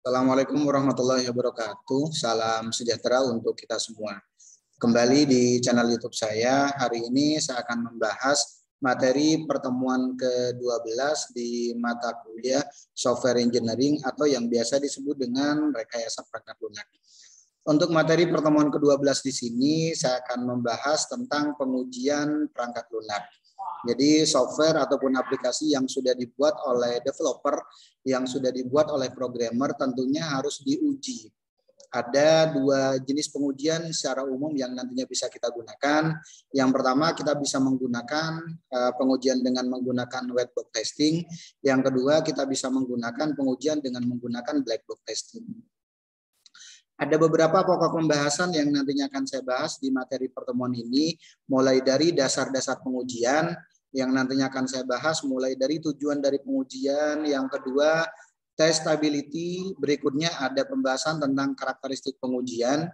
Assalamualaikum warahmatullahi wabarakatuh. Salam sejahtera untuk kita semua. Kembali di channel YouTube saya. Hari ini saya akan membahas materi pertemuan ke-12 di mata kuliah Software Engineering atau yang biasa disebut dengan rekayasa perangkat lunak. Untuk materi pertemuan ke-12 di sini saya akan membahas tentang pengujian perangkat lunak. Jadi software ataupun aplikasi yang sudah dibuat oleh developer, yang sudah dibuat oleh programmer tentunya harus diuji. Ada dua jenis pengujian secara umum yang nantinya bisa kita gunakan. Yang pertama kita bisa menggunakan pengujian dengan menggunakan white box testing. Yang kedua kita bisa menggunakan pengujian dengan menggunakan black box testing. Ada beberapa pokok pembahasan yang nantinya akan saya bahas di materi pertemuan ini, mulai dari dasar-dasar pengujian yang nantinya akan saya bahas, mulai dari tujuan dari pengujian, yang kedua testability, berikutnya ada pembahasan tentang karakteristik pengujian,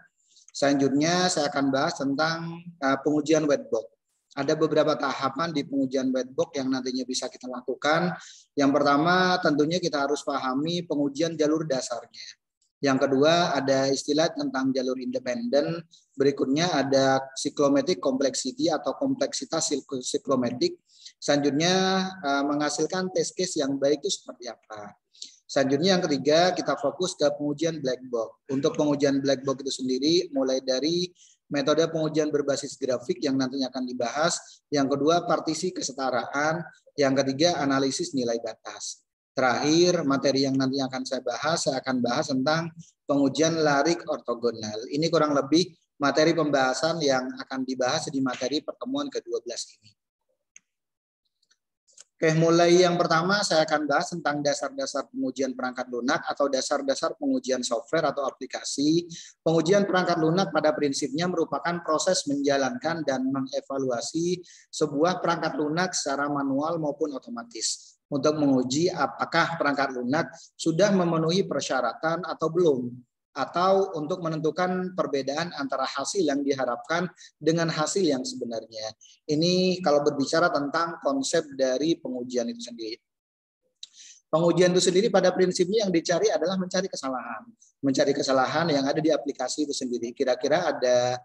selanjutnya saya akan bahas tentang pengujian white box. Ada beberapa tahapan di pengujian white box yang nantinya bisa kita lakukan. Yang pertama tentunya kita harus pahami pengujian jalur dasarnya. Yang kedua ada istilah tentang jalur independen. Berikutnya ada cyclomatic complexity atau kompleksitas cyclomatic. Selanjutnya menghasilkan test case yang baik itu seperti apa. Selanjutnya yang ketiga kita fokus ke pengujian black box. Untuk pengujian black box itu sendiri mulai dari metode pengujian berbasis grafik yang nantinya akan dibahas. Yang kedua partisi kesetaraan. Yang ketiga analisis nilai batas. Terakhir, materi yang nanti akan saya akan bahas tentang pengujian larik ortogonal. Ini kurang lebih materi pembahasan yang akan dibahas di materi pertemuan ke-12 ini. Oke, mulai yang pertama saya akan bahas tentang dasar-dasar pengujian perangkat lunak atau dasar-dasar pengujian software atau aplikasi. Pengujian perangkat lunak pada prinsipnya merupakan proses menjalankan dan mengevaluasi sebuah perangkat lunak secara manual maupun otomatis untuk menguji apakah perangkat lunak sudah memenuhi persyaratan atau belum, atau untuk menentukan perbedaan antara hasil yang diharapkan dengan hasil yang sebenarnya. Ini kalau berbicara tentang konsep dari pengujian itu sendiri. Pengujian itu sendiri pada prinsipnya yang dicari adalah mencari kesalahan. Mencari kesalahan yang ada di aplikasi itu sendiri. Kira-kira ada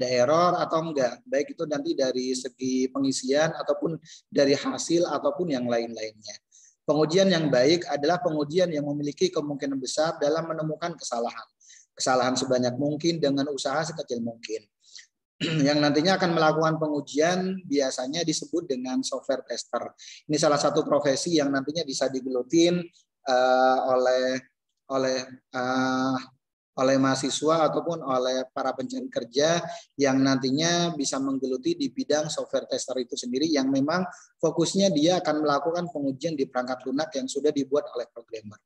error atau enggak, baik itu nanti dari segi pengisian ataupun dari hasil ataupun yang lain-lainnya. Pengujian yang baik adalah pengujian yang memiliki kemungkinan besar dalam menemukan kesalahan. Kesalahan sebanyak mungkin dengan usaha sekecil mungkin. Yang nantinya akan melakukan pengujian biasanya disebut dengan software tester. Ini salah satu profesi yang nantinya bisa digelutin oleh mahasiswa ataupun oleh para pencari kerja yang nantinya bisa menggeluti di bidang software tester itu sendiri yang memang fokusnya dia akan melakukan pengujian di perangkat lunak yang sudah dibuat oleh programmer.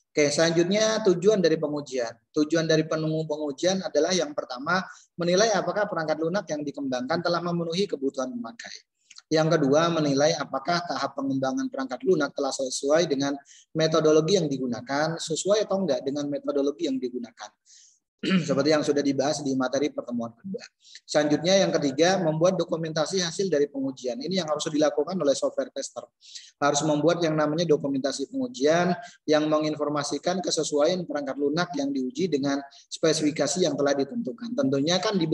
Oke, selanjutnya tujuan dari pengujian. Tujuan dari pengujian adalah yang pertama menilai apakah perangkat lunak yang dikembangkan telah memenuhi kebutuhan pemakai. Yang kedua, menilai apakah tahap pengembangan perangkat lunak telah sesuai dengan metodologi yang digunakan, sesuai atau enggak dengan metodologi yang digunakan. Seperti yang sudah dibahas di materi pertemuan kedua. Selanjutnya yang ketiga, membuat dokumentasi hasil dari pengujian. Ini yang harus dilakukan oleh software tester. Harus membuat yang namanya dokumentasi pengujian yang menginformasikan kesesuaian perangkat lunak yang diuji dengan spesifikasi yang telah ditentukan. Tentunya kan di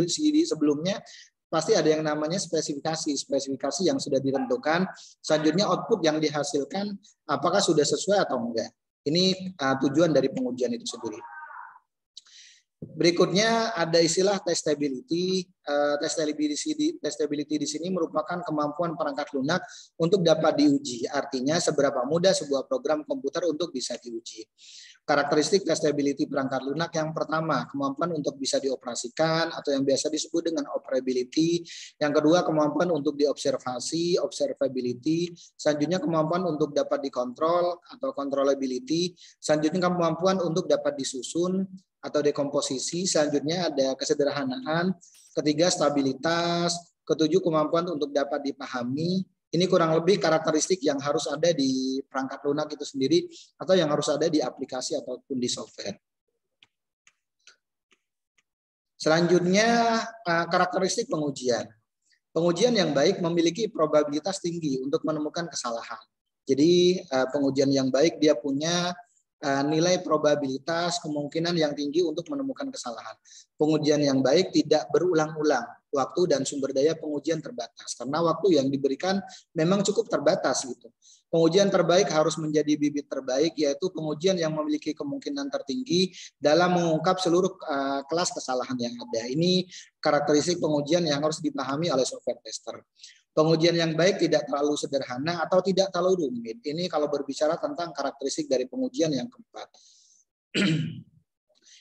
sebelumnya pasti ada yang namanya spesifikasi yang sudah ditentukan. Selanjutnya output yang dihasilkan apakah sudah sesuai atau enggak. Ini tujuan dari pengujian itu sendiri. Berikutnya ada istilah testability. Testability di sini merupakan kemampuan perangkat lunak untuk dapat diuji. Artinya seberapa mudah sebuah program komputer untuk bisa diuji. Karakteristik testability perangkat lunak yang pertama, kemampuan untuk bisa dioperasikan atau yang biasa disebut dengan operability. Yang kedua, kemampuan untuk diobservasi, observability. Selanjutnya kemampuan untuk dapat dikontrol atau controllability. Selanjutnya kemampuan untuk dapat disusun atau dekomposisi. Selanjutnya ada kesederhanaan. Ketiga, stabilitas. Ketujuh, kemampuan untuk dapat dipahami. Ini kurang lebih karakteristik yang harus ada di perangkat lunak itu sendiri atau yang harus ada di aplikasi ataupun di software. Selanjutnya, karakteristik pengujian. Pengujian yang baik memiliki probabilitas tinggi untuk menemukan kesalahan. Jadi pengujian yang baik dia punya nilai probabilitas kemungkinan yang tinggi untuk menemukan kesalahan. Pengujian yang baik tidak berulang-ulang. Waktu dan sumber daya pengujian terbatas karena waktu yang diberikan memang cukup terbatas gitu. Pengujian terbaik harus menjadi bibit terbaik, yaitu pengujian yang memiliki kemungkinan tertinggi dalam mengungkap seluruh kelas kesalahan yang ada. Ini karakteristik pengujian yang harus dipahami oleh software tester. Pengujian yang baik tidak terlalu sederhana atau tidak terlalu rumit. Ini kalau berbicara tentang karakteristik dari pengujian yang keempat.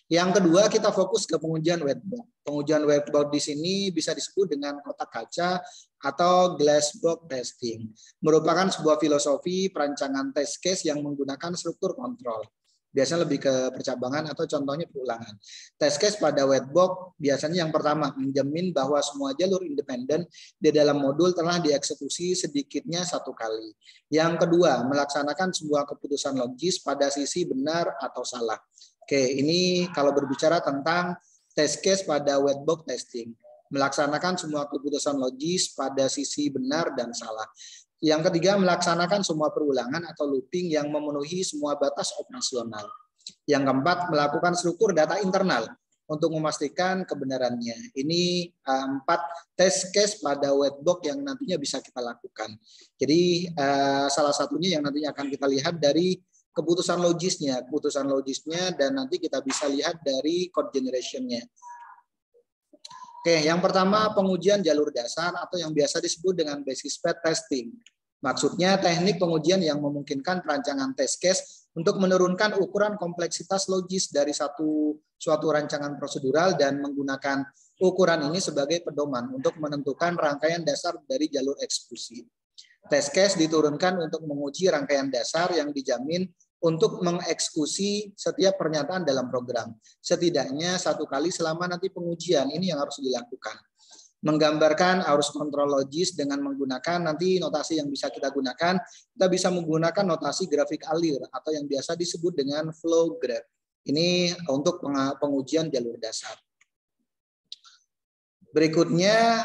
Yang kedua, kita fokus ke pengujian white box. Pengujian white box di sini bisa disebut dengan kotak kaca atau glass box testing. Merupakan sebuah filosofi perancangan test case yang menggunakan struktur kontrol. Biasanya lebih ke percabangan atau contohnya perulangan. Test case pada white box biasanya yang pertama menjamin bahwa semua jalur independen di dalam modul telah dieksekusi sedikitnya satu kali. Yang kedua, melaksanakan sebuah keputusan logis pada sisi benar atau salah. Oke, ini kalau berbicara tentang test case pada white box testing. Melaksanakan semua keputusan logis pada sisi benar dan salah. Yang ketiga, melaksanakan semua perulangan atau looping yang memenuhi semua batas operasional. Yang keempat, melakukan struktur data internal untuk memastikan kebenarannya. Ini 4 test case pada white box yang nantinya bisa kita lakukan. Jadi salah satunya yang nantinya akan kita lihat dari keputusan logisnya, dan nanti kita bisa lihat dari code generation-nya. Oke, yang pertama pengujian jalur dasar atau yang biasa disebut dengan basis path testing. Maksudnya teknik pengujian yang memungkinkan perancangan test case untuk menurunkan ukuran kompleksitas logis dari suatu rancangan prosedural dan menggunakan ukuran ini sebagai pedoman untuk menentukan rangkaian dasar dari jalur eksekusi. Test case diturunkan untuk menguji rangkaian dasar yang dijamin untuk mengeksekusi setiap pernyataan dalam program. Setidaknya satu kali selama nanti pengujian, ini yang harus dilakukan. Menggambarkan arus kontrol logis dengan menggunakan nanti notasi yang bisa kita gunakan. Kita bisa menggunakan notasi grafik alir atau yang biasa disebut dengan flow graph. Ini untuk pengujian jalur dasar. Berikutnya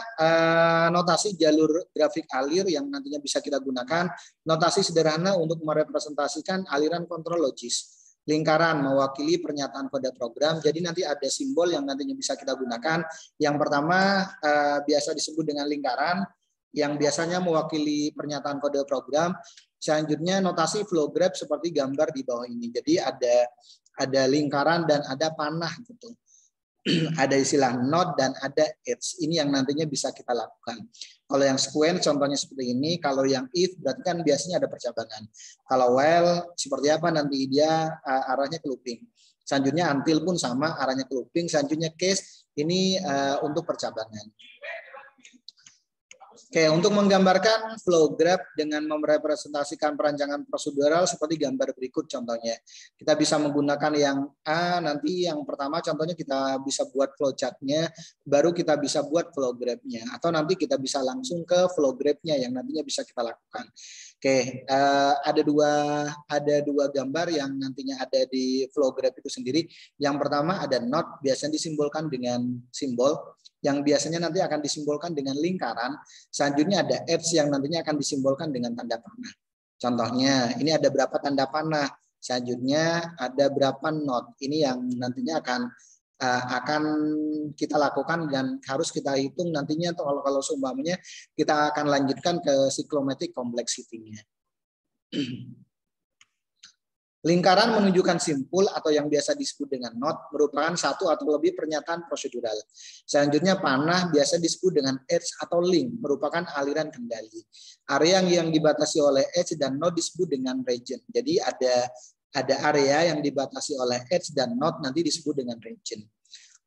notasi jalur grafik alir yang nantinya bisa kita gunakan. Notasi sederhana untuk merepresentasikan aliran kontrol logis. Lingkaran mewakili pernyataan kode program. Jadi nanti ada simbol yang nantinya bisa kita gunakan. Yang pertama biasa disebut dengan lingkaran yang biasanya mewakili pernyataan kode program. Selanjutnya notasi flow graph seperti gambar di bawah ini. Jadi ada lingkaran dan ada panah gitu. Ada istilah not dan ada edge. Ini yang nantinya bisa kita lakukan. Kalau yang sequence contohnya seperti ini. Kalau yang if berarti kan biasanya ada percabangan. Kalau while seperti apa nanti dia arahnya ke looping. Selanjutnya until pun sama arahnya ke looping. Selanjutnya case ini untuk percabangan. Oke, untuk menggambarkan flow graph dengan merepresentasikan perancangan prosedural seperti gambar berikut contohnya. Kita bisa menggunakan yang A, nanti yang pertama contohnya kita bisa buat flowchart-nya, baru kita bisa buat flow graph-nya. Atau nanti kita bisa langsung ke flow graph-nya yang nantinya bisa kita lakukan. Oke, ada dua gambar yang nantinya ada di flow graph itu sendiri. Yang pertama ada not, biasanya disimbolkan dengan simbol, yang biasanya nanti akan disimbolkan dengan lingkaran. Selanjutnya ada edge yang nantinya akan disimbolkan dengan tanda panah. Contohnya, ini ada berapa tanda panah. Selanjutnya ada berapa not. Ini yang nantinya akan kita lakukan dan harus kita hitung nantinya. Kalau seumpamanya kita akan lanjutkan ke cyclomatic complexity-nya. Lingkaran menunjukkan simpul atau yang biasa disebut dengan not merupakan satu atau lebih pernyataan prosedural. Selanjutnya panah biasa disebut dengan edge atau link merupakan aliran kendali. Area yang dibatasi oleh edge dan not disebut dengan region. Jadi ada area yang dibatasi oleh edge dan not nanti disebut dengan region.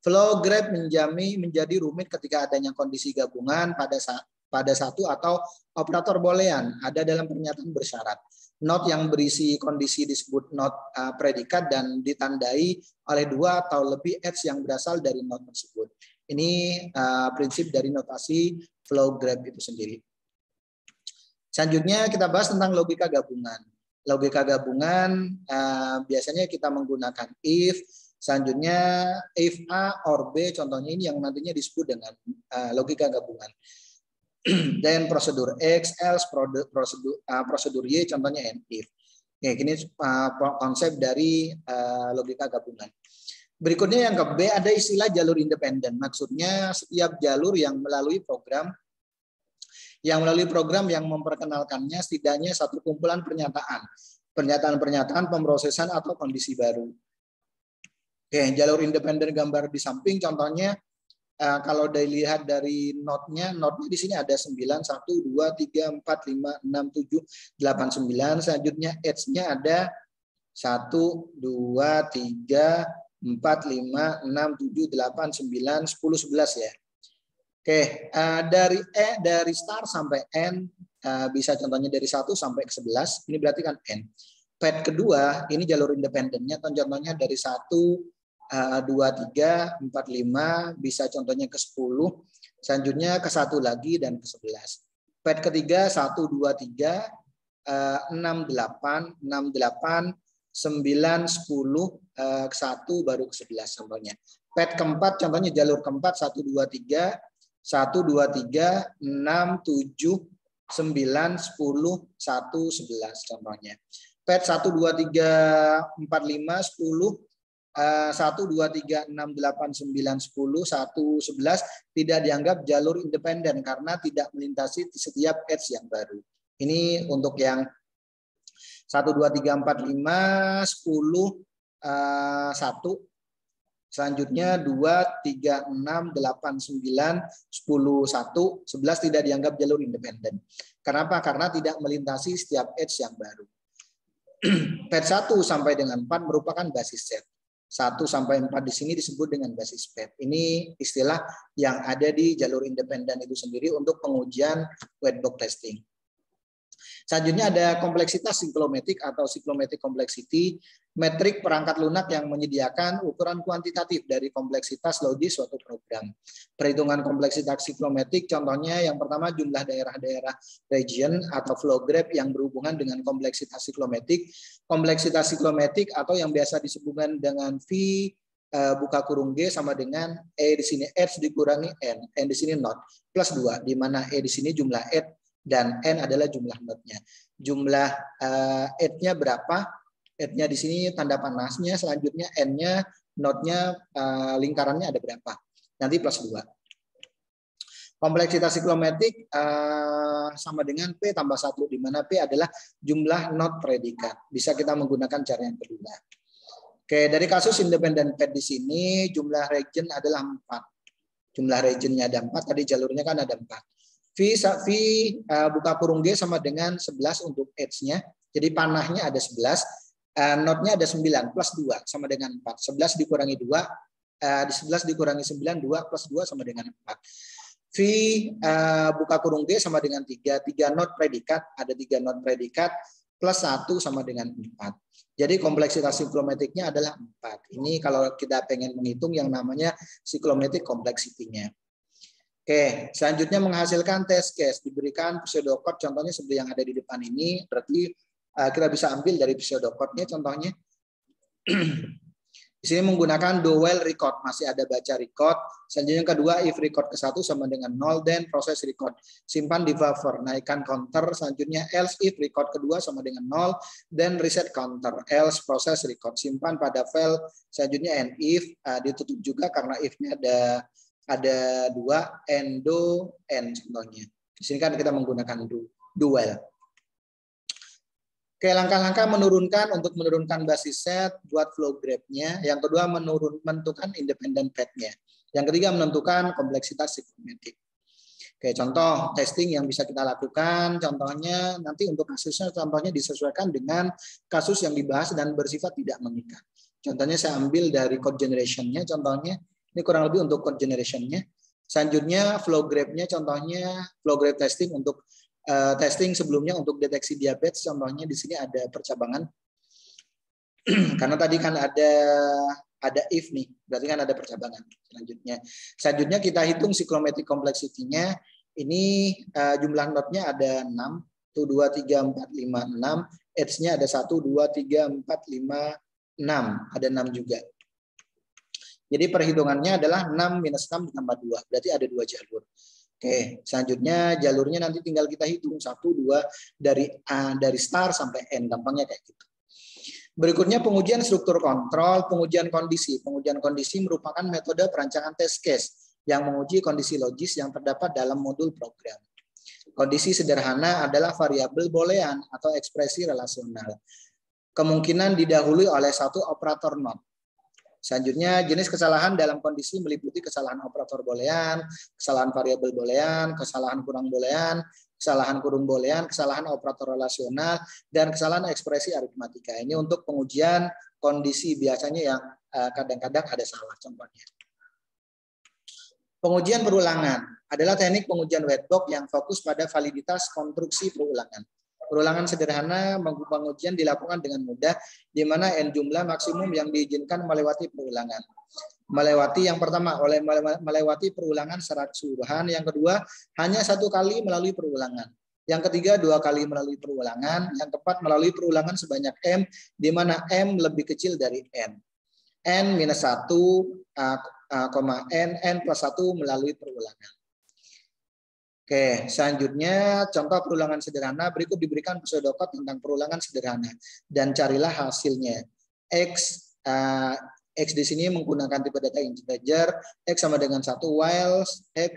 Flow graph menjadi rumit ketika adanya kondisi gabungan pada satu atau operator boolean ada dalam pernyataan bersyarat. Not yang berisi kondisi disebut not predikat dan ditandai oleh dua atau lebih edge yang berasal dari not tersebut. Ini prinsip dari notasi flow graph itu sendiri. Selanjutnya kita bahas tentang logika gabungan. Logika gabungan biasanya kita menggunakan if. Selanjutnya if A or B, contohnya ini yang nantinya disebut dengan logika gabungan. Dan prosedur X, else, prosedur Y, contohnya and if. Oke, ini konsep dari logika gabungan. Berikutnya yang ke B, ada istilah jalur independen. Maksudnya setiap jalur yang melalui program yang memperkenalkannya setidaknya satu kumpulan pernyataan, pemrosesan atau kondisi baru. Oke, jalur independen gambar di samping contohnya kalau dilihat dari notnya di sini ada 9, 1, 2, 3, 4, 5, 6, 7, 8, 9. Selanjutnya edge-nya ada 1, 2, 3, 4, 5, 6, 7, 8, 9, 10, 11 ya. Oke, dari start sampai N bisa contohnya dari 1 sampai ke 11. Ini berarti kan N. Pad kedua ini jalur independennya, contohnya dari 1, 2, 3, 4, 5, bisa contohnya ke 10, selanjutnya ke 1 lagi dan ke 11. Pad ketiga 1, 2, 3, 6, 8, 9, 10, ke 1 baru ke 11 contohnya. Pad keempat contohnya jalur keempat 1, 2, 3, 1, 2, 3, 6, 7, 9, 10, 1, 11 contohnya. Pad 1, 2, 3, 4, 5, 10, 1, 2, 3, 6, 8, 9, 10, 1, 11 tidak dianggap jalur independen karena tidak melintasi setiap edge yang baru. Ini untuk yang 1, 2, 3, 4, 5, 10, 1. Selanjutnya 2, 3, 6, 8, 9, 10, 1, 11 tidak dianggap jalur independen. Kenapa? Karena tidak melintasi setiap edge yang baru. Pad 1 sampai dengan 4 merupakan basis set. 1 sampai 4 di sini disebut dengan basis pad. Ini istilah yang ada di jalur independen itu sendiri untuk pengujian white box testing. Selanjutnya ada kompleksitas siklometrik atau cyclometric complexity, metrik perangkat lunak yang menyediakan ukuran kuantitatif dari kompleksitas logis suatu program. Perhitungan kompleksitas siklometrik contohnya yang pertama jumlah daerah-daerah region atau flow graph yang berhubungan dengan kompleksitas siklometrik. Kompleksitas siklometrik atau yang biasa disebutkan dengan V buka kurung G sama dengan E di sini H dikurangi N di sini not plus 2, di mana E di sini jumlah H dan N adalah jumlah notnya. Jumlah H-nya berapa? H-nya di sini tanda panasnya, selanjutnya N-nya, notnya, lingkarannya ada berapa? Nanti plus 2. Kompleksitas siklometrik sama dengan P tambah 1, di mana P adalah jumlah not predikat. Bisa kita menggunakan cara yang kedua. Oke, dari kasus independent pad di sini, jumlah region adalah 4. Jumlah regionnya ada 4, tadi jalurnya kan ada 4. V buka kurung G sama dengan 11 untuk edge-nya. Jadi panahnya ada 11, notnya ada 9 plus 2 sama dengan 4. 11 dikurangi 2, 11 dikurangi 9, 2 plus 2 sama dengan 4. V buka kurung G sama dengan 3. 3 not predikat, ada 3 not predikat plus 1 sama dengan 4. Jadi kompleksitas siklometriknya adalah 4. Ini kalau kita pengen menghitung yang namanya siklometrik kompleksitinya. Oke, selanjutnya menghasilkan test case, diberikan pseudocode contohnya seperti yang ada di depan ini, berarti kita bisa ambil dari pseudocode-nya contohnya. Di sini menggunakan do while record, masih ada baca record. Selanjutnya yang kedua, if record ke 1 sama dengan 0, then proses record. Simpan di buffer, naikkan counter. Selanjutnya else if record kedua sama dengan 0, then reset counter. Else proses record, simpan pada file. Selanjutnya and if, ditutup juga karena if-nya ada 2, and do, and contohnya. Di sini kan kita menggunakan do while. Oke, langkah-langkah untuk menurunkan basis set, buat flow graph-nya. Yang kedua, menentukan independent pad-nya. Yang ketiga, menentukan kompleksitas siklometrik. Oke, contoh testing yang bisa kita lakukan, contohnya nanti untuk kasusnya, contohnya disesuaikan dengan kasus yang dibahas dan bersifat tidak mengikat. Contohnya saya ambil dari code generation-nya, contohnya, ini kurang lebih untuk code generation-nya. Selanjutnya, flow graph-nya, contohnya flow graph testing untuk testing sebelumnya untuk deteksi diabetes, contohnya di sini ada percabangan. Karena tadi kan ada if nih, berarti kan ada percabangan. Selanjutnya kita hitung cyclometric complexity-nya. Ini jumlah notnya ada 6, 1, 2, 3, 4, 5, 6. Edge-nya ada 1, 2, 3, 4, 5, 6. Ada 6 juga. Jadi perhitungannya adalah 6 minus 6 ditambah 2, berarti ada 2 jalur. Oke, selanjutnya jalurnya nanti tinggal kita hitung 1, 2 dari start sampai N, gampangnya kayak gitu. Berikutnya pengujian struktur kontrol, pengujian kondisi. Pengujian kondisi merupakan metode perancangan test case yang menguji kondisi logis yang terdapat dalam modul program. Kondisi sederhana adalah variabel boolean atau ekspresi relasional. Kemungkinan didahului oleh satu operator not. Selanjutnya, jenis kesalahan dalam kondisi meliputi kesalahan operator boolean, kesalahan variabel boolean, kesalahan kurang boolean, kesalahan kurung boolean, kesalahan operator relasional, dan kesalahan ekspresi aritmatika. Ini untuk pengujian kondisi biasanya yang kadang-kadang ada salah contohnya. Pengujian perulangan adalah teknik pengujian white box yang fokus pada validitas konstruksi perulangan. Perulangan sederhana pengujian dilakukan dengan mudah, di mana n jumlah maksimum yang diizinkan melewati perulangan. Melewati yang pertama melewati perulangan secara keseluruhan, yang kedua hanya satu kali melalui perulangan, yang ketiga 2 kali melalui perulangan, yang keempat melalui perulangan sebanyak m, di mana m lebih kecil dari n. N-1, n plus 1 melalui perulangan. Oke, selanjutnya contoh perulangan sederhana. Berikut diberikan pseudocode tentang perulangan sederhana dan carilah hasilnya. X di sini menggunakan tipe data integer, X sama dengan 1 while X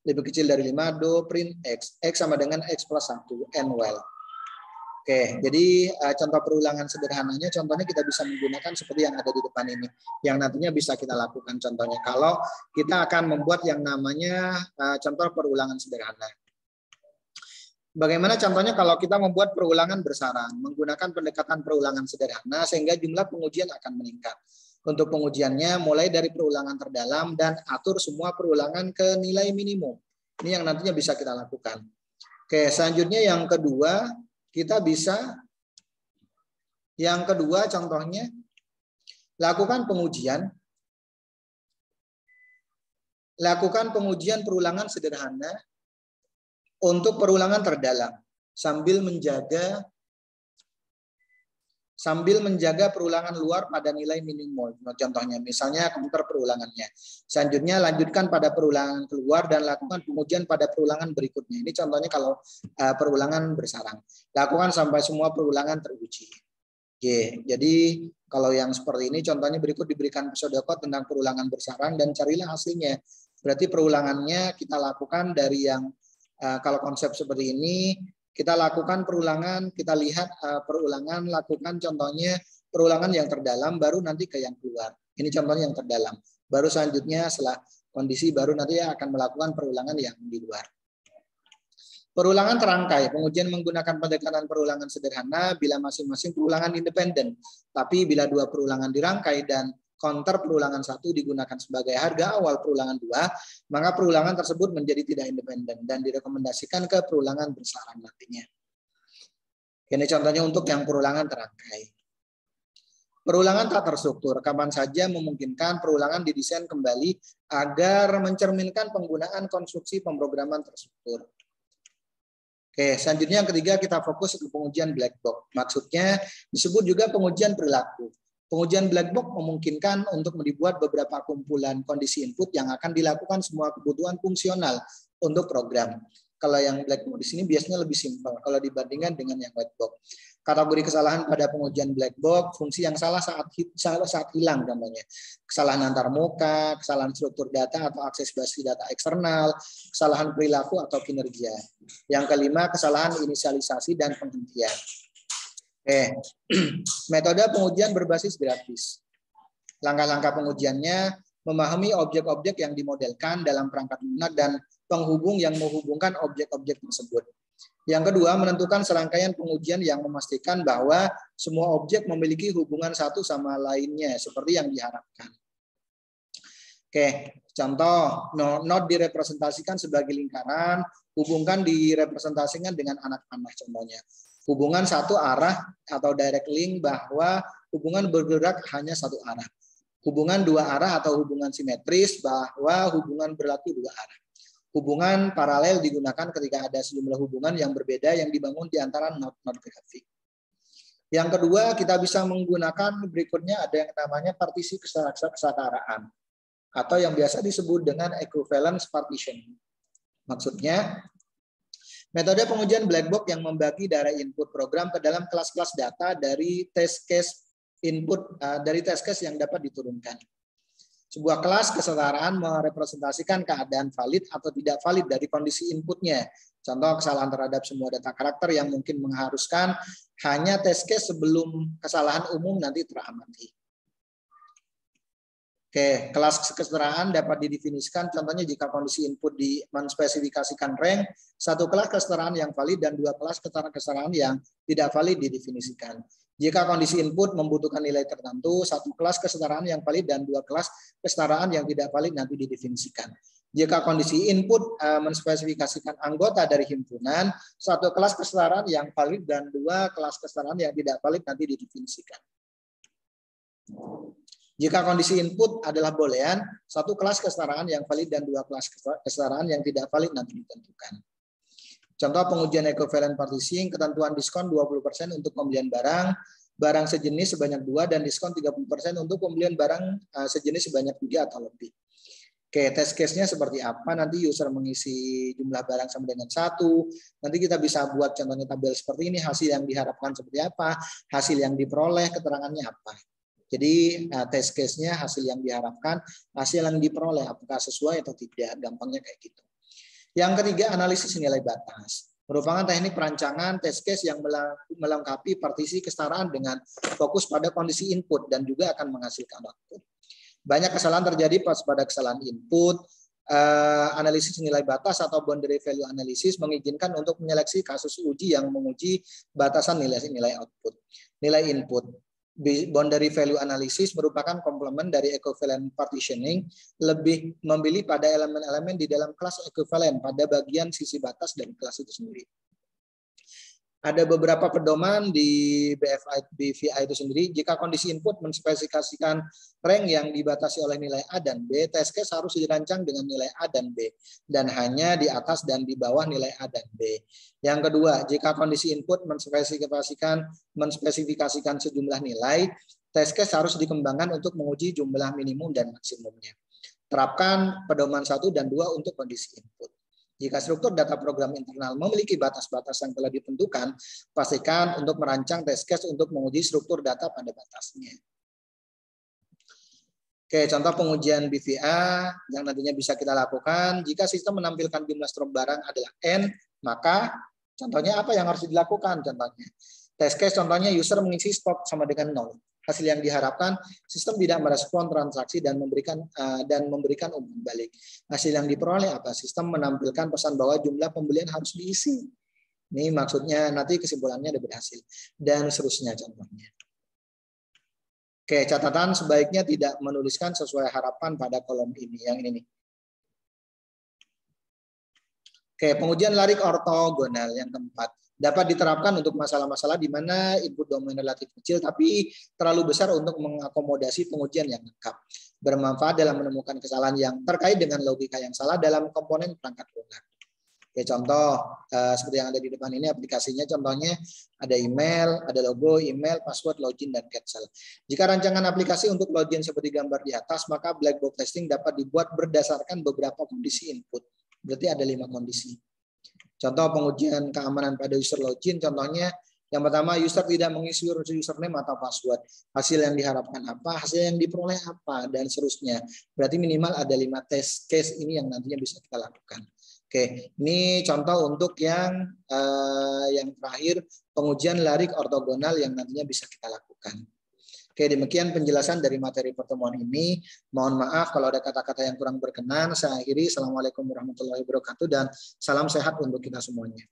lebih kecil dari 5 do print X sama dengan X plus 1 n while. Oke, jadi contoh perulangan sederhananya, contohnya kita bisa menggunakan seperti yang ada di depan ini, yang nantinya bisa kita lakukan contohnya kalau kita akan membuat yang namanya contoh perulangan sederhana. Bagaimana contohnya kalau kita membuat perulangan bersarang, menggunakan pendekatan perulangan sederhana sehingga jumlah pengujian akan meningkat. Untuk pengujiannya mulai dari perulangan terdalam dan atur semua perulangan ke nilai minimum. Ini yang nantinya bisa kita lakukan. Oke, selanjutnya yang kedua, kita bisa, yang kedua contohnya, lakukan pengujian perulangan sederhana untuk perulangan terdalam sambil menjaga perulangan luar pada nilai minimum. Contohnya misalnya komputer perulangannya. Selanjutnya lanjutkan pada perulangan keluar dan lakukan pengujian pada perulangan berikutnya. Ini contohnya kalau perulangan bersarang. Lakukan sampai semua perulangan teruji. Oke, jadi kalau yang seperti ini contohnya berikut diberikan pseudocode tentang perulangan bersarang dan carilah hasilnya. Berarti perulangannya kita lakukan dari yang kalau konsep seperti ini, kita lakukan perulangan, kita lihat perulangan, lakukan contohnya perulangan yang terdalam, baru nanti ke yang keluar. Ini contohnya yang terdalam. Baru selanjutnya setelah kondisi, baru nanti akan melakukan perulangan yang di luar. Perulangan terangkai, pengujian menggunakan pendekatan perulangan sederhana bila masing-masing perulangan independen. Tapi bila 2 perulangan dirangkai dan counter perulangan 1 digunakan sebagai harga awal perulangan 2, maka perulangan tersebut menjadi tidak independen dan direkomendasikan ke perulangan bersarang nantinya. Ini contohnya untuk yang perulangan terangkai. Perulangan tak terstruktur, kapan saja memungkinkan perulangan didesain kembali agar mencerminkan penggunaan konstruksi pemrograman terstruktur. Oke, selanjutnya yang ketiga kita fokus ke pengujian black box. Maksudnya disebut juga pengujian perilaku. Pengujian black box memungkinkan untuk dibuat beberapa kumpulan kondisi input yang akan dilakukan semua kebutuhan fungsional untuk program. Kalau yang black box di sini biasanya lebih simpel kalau dibandingkan dengan yang white box. Kategori kesalahan pada pengujian black box, fungsi yang salah saat hilang contohnya. Kesalahan antar muka, kesalahan struktur data atau akses basis data eksternal, kesalahan perilaku atau kinerja. Yang kelima, kesalahan inisialisasi dan penghentian. Metode pengujian berbasis grafis. Langkah-langkah pengujiannya memahami objek-objek yang dimodelkan dalam perangkat lunak dan penghubung yang menghubungkan objek-objek tersebut. Yang kedua, menentukan serangkaian pengujian yang memastikan bahwa semua objek memiliki hubungan satu sama lainnya seperti yang diharapkan. Contoh, not direpresentasikan sebagai lingkaran, hubungkan direpresentasikan dengan anak panah contohnya. Hubungan satu arah atau direct link bahwa hubungan bergerak hanya satu arah. Hubungan 2 arah atau hubungan simetris bahwa hubungan berlaku 2 arah. Hubungan paralel digunakan ketika ada sejumlah hubungan yang berbeda yang dibangun di antara not grafik. Yang kedua, kita bisa menggunakan berikutnya ada yang namanya partisi kesetaraan atau yang biasa disebut dengan equivalence partition. Maksudnya, Metode pengujian black box yang membagi data input program ke dalam kelas-kelas data dari test case input dari test case yang dapat diturunkan. Sebuah kelas kesetaraan merepresentasikan keadaan valid atau tidak valid dari kondisi inputnya. Contoh kesalahan terhadap semua data karakter yang mungkin mengharuskan hanya test case sebelum kesalahan umum nanti teramati. Oke, kelas kesetaraan dapat didefinisikan contohnya jika kondisi input menspesifikasikan rank, satu kelas kesetaraan yang valid dan dua kelas kesetaraan yang tidak valid didefinisikan. Jika kondisi input membutuhkan nilai tertentu, satu kelas kesetaraan yang valid dan dua kelas kesetaraan yang tidak valid nanti didefinisikan. Jika kondisi input menspesifikasikan anggota dari himpunan, satu kelas kesetaraan yang valid dan dua kelas kesetaraan yang tidak valid nanti didefinisikan. Jika kondisi input adalah boolean, satu kelas kesetaraan yang valid dan dua kelas kesetaraan yang tidak valid nanti ditentukan. Contoh pengujian equivalent partitioning, ketentuan diskon 20% untuk pembelian barang sejenis sebanyak 2 dan diskon 30% untuk pembelian barang sejenis sebanyak 3 atau lebih. Oke, test case-nya seperti apa? Nanti user mengisi jumlah barang sama dengan 1. Nanti kita bisa buat contohnya tabel seperti ini, hasil yang diharapkan seperti apa, hasil yang diperoleh, keterangannya apa. Jadi test case-nya hasil yang diharapkan, hasil yang diperoleh apakah sesuai atau tidak, gampangnya kayak gitu. Yang ketiga, analisis nilai batas. Merupakan teknik perancangan test case yang melengkapi partisi kesetaraan dengan fokus pada kondisi input dan juga akan menghasilkan output. Banyak kesalahan terjadi pada kesalahan input. Analisis nilai batas atau boundary value analysis mengizinkan untuk menyeleksi kasus uji yang menguji batasan nilai output. Nilai input. Boundary value analysis merupakan komplement dari equivalent partitioning, lebih memilih pada elemen-elemen di dalam kelas equivalent pada bagian sisi batas dari kelas itu sendiri. Ada beberapa pedoman di BVI itu sendiri. Jika kondisi input menspesifikasikan rank yang dibatasi oleh nilai A dan B, test case harus dirancang dengan nilai A dan B, dan hanya di atas dan di bawah nilai A dan B. Yang kedua, jika kondisi input menspesifikasikan sejumlah nilai, test case harus dikembangkan untuk menguji jumlah minimum dan maksimumnya. Terapkan pedoman 1 dan 2 untuk kondisi input. Jika struktur data program internal memiliki batas-batas yang telah ditentukan, pastikan untuk merancang test case untuk menguji struktur data pada batasnya. Oke, contoh pengujian BVA yang nantinya bisa kita lakukan. Jika sistem menampilkan jumlah stok barang adalah N, maka contohnya apa yang harus dilakukan? Contohnya, test case contohnya user mengisi stok sama dengan 0. Hasil yang diharapkan, sistem tidak merespon transaksi dan memberikan umpan balik. Hasil yang diperoleh apa? Sistem menampilkan pesan bahwa jumlah pembelian harus diisi. Ini maksudnya nanti kesimpulannya ada berhasil. Dan seterusnya contohnya. Oke, catatan sebaiknya tidak menuliskan sesuai harapan pada kolom ini. Yang ini nih. Oke, pengujian larik ortogonal yang keempat. Dapat diterapkan untuk masalah-masalah di mana input domain relatif kecil tapi terlalu besar untuk mengakomodasi pengujian yang lengkap. Bermanfaat dalam menemukan kesalahan yang terkait dengan logika yang salah dalam komponen perangkat lunak. Oke, contoh seperti yang ada di depan ini aplikasinya, contohnya ada email, ada logo, email, password, login, dan cancel. Jika rancangan aplikasi untuk login seperti gambar di atas, maka black box testing dapat dibuat berdasarkan beberapa kondisi input. Berarti ada 5 kondisi. Contoh pengujian keamanan pada user login, contohnya yang pertama user tidak mengisi username atau password. Hasil yang diharapkan apa, hasil yang diperoleh apa, dan seterusnya. Berarti minimal ada 5 test case ini yang nantinya bisa kita lakukan. Oke, ini contoh untuk yang terakhir, pengujian larik ortogonal yang nantinya bisa kita lakukan. Oke, demikian penjelasan dari materi pertemuan ini. Mohon maaf kalau ada kata-kata yang kurang berkenan. Saya akhiri. Assalamualaikum warahmatullahi wabarakatuh dan salam sehat untuk kita semuanya.